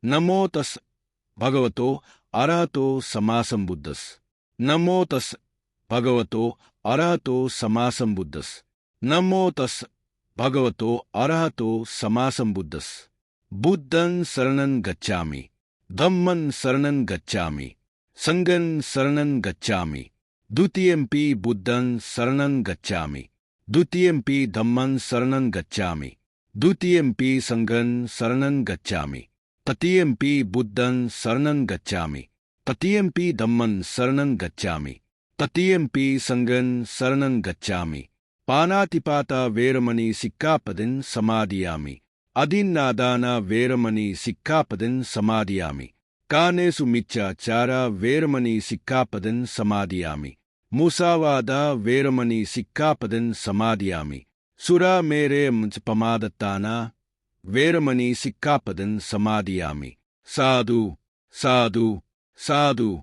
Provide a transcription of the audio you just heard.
नमो तस् भगवतो अरहतो सम्मा सम्बुद्धस्। नमो तस् भगवतो अरहतो सम्मा सम्बुद्धस्। नमो तस् भगवतो अरहतो सम्मा सम्बुद्धस्। बुद्धं शरणं गच्छामि, धम्मं शरणं गच्छामि, संघं शरणं गच्छामि। द्वितीयम्पि बुद्धं शरणं गच्छामि, द्वितीयम्पि धम्मं शरणं गच्छामि, द्वितीयम्पि संघं शरणं गच्छामि, तृतीयम्पि बुद्धं शरणं गच्छामि, तृतीयम्पि धम्मं शरणं गच्छामि, तृतीयम्पि संघं शरणं गच्छामि। पानातिपाता वेरमणि सिक्खापदं समादयामि। अदीन्नादान वेरमणि सिक्खापदं समादयामि। कानेषु मिच्छाचार वेरमणि सिक्खापदं समादयामि। मुसावादा वेरमणि सिक्खापदं समादयामि। सुरामेरे पमादत्ताना वेरमणि सिक्खापदं समादयामि। साधु साधु साधु।